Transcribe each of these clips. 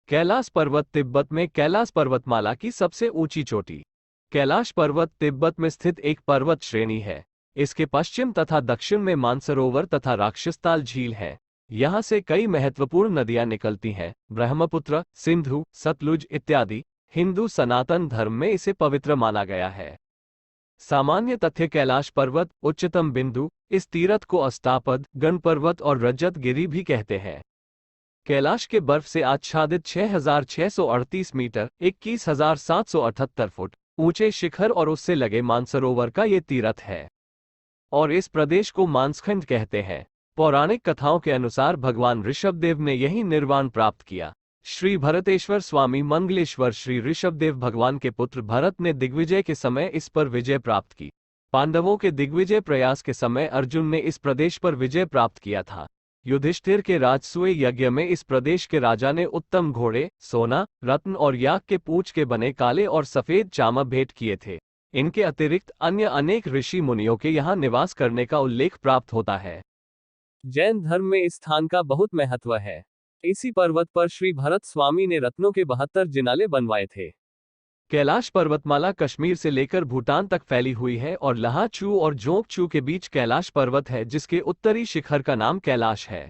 कैलाश पर्वत तिब्बत में कैलाश पर्वतमाला की सबसे ऊंची चोटी। कैलाश पर्वत तिब्बत में स्थित एक पर्वत श्रेणी है। इसके पश्चिम तथा दक्षिण में मानसरोवर तथा राक्षसताल झील है। यहाँ से कई महत्वपूर्ण नदियां निकलती हैं, ब्रह्मपुत्र, सिंधु, सतलुज इत्यादि। हिंदू सनातन धर्म में इसे पवित्र माना गया है। सामान्य तथ्य: कैलाश पर्वत उच्चतम बिंदु। इस तीरथ को अष्टापद, गणपर्वत और रजत गिरी भी कहते हैं। कैलाश के बर्फ से आच्छादित 6,638 मीटर 21,778 फुट ऊंचे शिखर और उससे लगे मानसरोवर का ये तीरथ है और इस प्रदेश को मानसखंड कहते हैं। पौराणिक कथाओं के अनुसार भगवान ऋषभदेव ने यही निर्वाण प्राप्त किया। श्री भरतेश्वर स्वामी मंगलेश्वर श्री ऋषभदेव भगवान के पुत्र भरत ने दिग्विजय के समय इस पर विजय प्राप्त की। पांडवों के दिग्विजय प्रयास के समय अर्जुन ने इस प्रदेश पर विजय प्राप्त किया था। युधिष्ठिर के राजसूय यज्ञ में इस प्रदेश के राजा ने उत्तम घोड़े, सोना, रत्न और याक के पूंछ के बने काले और सफेद चामा भेंट किए थे। इनके अतिरिक्त अन्य अनेक ऋषि मुनियों के यहाँ निवास करने का उल्लेख प्राप्त होता है। जैन धर्म में इस स्थान का बहुत महत्व है। इसी पर्वत पर श्री भरत स्वामी ने रत्नों के 72 जिनाले बनवाए थे। कैलाश पर्वतमाला कश्मीर से लेकर भूटान तक फैली हुई है और लहाचू और जोंगचू के बीच कैलाश पर्वत है, जिसके उत्तरी शिखर का नाम कैलाश है।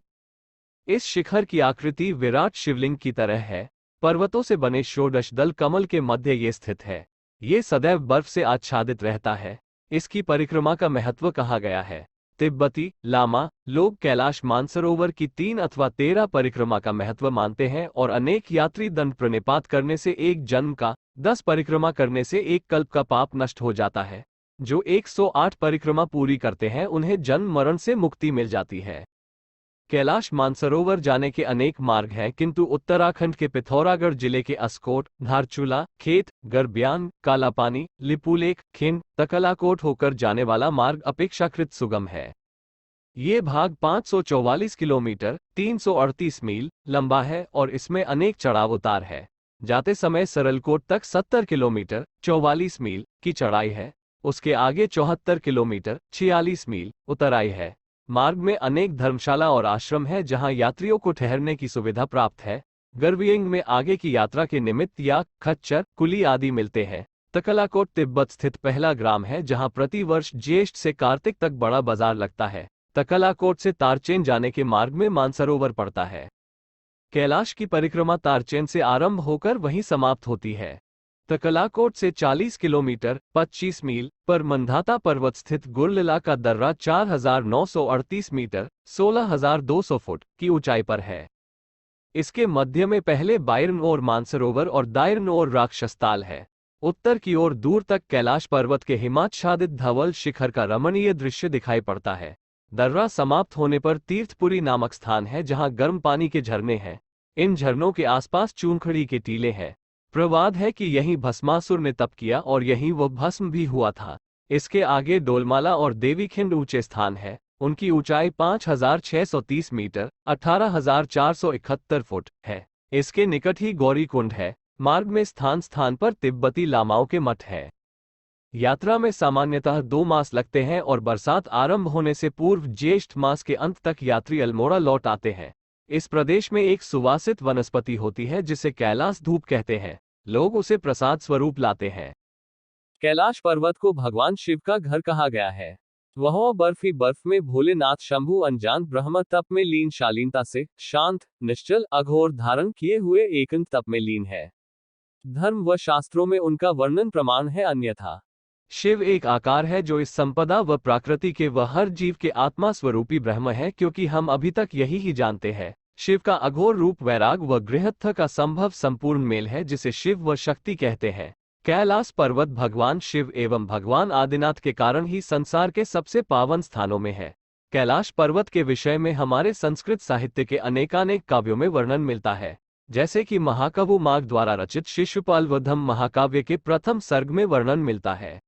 इस शिखर की आकृति विराट शिवलिंग की तरह है। पर्वतों से बने षोडश दल कमल के मध्य ये स्थित है। ये सदैव बर्फ से आच्छादित रहता है। इसकी परिक्रमा का महत्व कहा गया है। तिब्बती लामा लोग कैलाश मानसरोवर की 3 अथवा 13 परिक्रमा का महत्व मानते हैं और अनेक यात्री दंड प्रणिपात करने से एक जन्म का, 10 परिक्रमा करने से एक कल्प का पाप नष्ट हो जाता है। जो 108 परिक्रमा पूरी करते हैं उन्हें जन्म मरण से मुक्ति मिल जाती है। कैलाश मानसरोवर जाने के अनेक मार्ग हैं, किंतु उत्तराखंड के पिथौरागढ़ जिले के अस्कोट, धारचूला, खेत, गरब्यान, कालापानी, लिपुलेख, खिंड, तकलाकोट होकर जाने वाला मार्ग अपेक्षाकृत सुगम है। ये भाग 544 किलोमीटर 338 मील लंबा है और इसमें अनेक चढ़ाव उतार है। जाते समय सरलकोट तक 70 किलोमीटर 44 मील की चढ़ाई है। उसके आगे 74 किलोमीटर 46 मील उतराई है। मार्ग में अनेक धर्मशाला और आश्रम है जहां यात्रियों को ठहरने की सुविधा प्राप्त है। गर्वियंग में आगे की यात्रा के निमित्त याक, खच्चर, कुली आदि मिलते हैं। तकलाकोट तिब्बत स्थित पहला ग्राम है जहां प्रति वर्ष ज्येष्ठ से कार्तिक तक बड़ा बाजार लगता है। तकलाकोट से तारचेन जाने के मार्ग में मानसरोवर पड़ता है। कैलाश की परिक्रमा तारचेन से आरंभ होकर वहीं समाप्त होती है। तकलाकोट से 40 किलोमीटर 25 मील पर मंधाता पर्वत स्थित गुरलिला का दर्रा 4,938 मीटर 16,200 फुट की ऊंचाई पर है। इसके मध्य में पहले बायरन और मानसरोवर और दायरन और राक्षसताल है। उत्तर की ओर दूर तक कैलाश पर्वत के हिमाच्छादित धवल शिखर का रमणीय दृश्य दिखाई पड़ता है। दर्रा समाप्त होने पर तीर्थपुरी नामक स्थान है जहां गर्म पानी के झरने हैं। इन झरनों के आसपास चूनखड़ी के टीले हैं। प्रवाद है कि यहीं भस्मासुर ने तप किया और यहीं वह भस्म भी हुआ था। इसके आगे डोलमाला और देवीखिंड ऊंचे स्थान है। उनकी ऊंचाई 5,630 मीटर 18,471 फुट है। इसके निकट ही गौरीकुंड है। मार्ग में स्थान स्थान पर तिब्बती लामाओं के मठ है। यात्रा में सामान्यतः 2 मास लगते हैं और बरसात आरंभ होने से पूर्व ज्येष्ठ मास के अंत तक यात्री अल्मोड़ा लौट आते हैं। इस प्रदेश में एक सुवासित वनस्पति होती है जिसे कैलाश धूप कहते हैं। लोग उसे प्रसाद स्वरूप लाते हैं। कैलाश पर्वत को भगवान शिव का घर कहा गया है। वह बर्फ ही बर्फ में भोलेनाथ शंभु अनजान ब्रह्म तप में लीन शालीनता से शांत, निश्चल, अघोर धारण किए हुए एकांत तप में लीन है। धर्म व शास्त्रों में उनका वर्णन प्रमाण है, अन्यथा शिव एक आकार है जो इस संपदा व प्रकृति के व हर जीव के आत्मा स्वरूपी ब्रह्म है, क्योंकि हम अभी तक यही ही जानते हैं। शिव का अघोर रूप वैराग व गृहस्थ का संभव संपूर्ण मेल है, जिसे शिव व शक्ति कहते हैं। कैलाश पर्वत भगवान शिव एवं भगवान आदिनाथ के कारण ही संसार के सबसे पावन स्थानों में है। कैलाश पर्वत के विषय में हमारे संस्कृत साहित्य के अनेकानेक काव्यों में वर्णन मिलता है, जैसे कि महाकवि माघ द्वारा रचित शिशुपाल वधम महाकाव्य के प्रथम सर्ग में वर्णन मिलता है।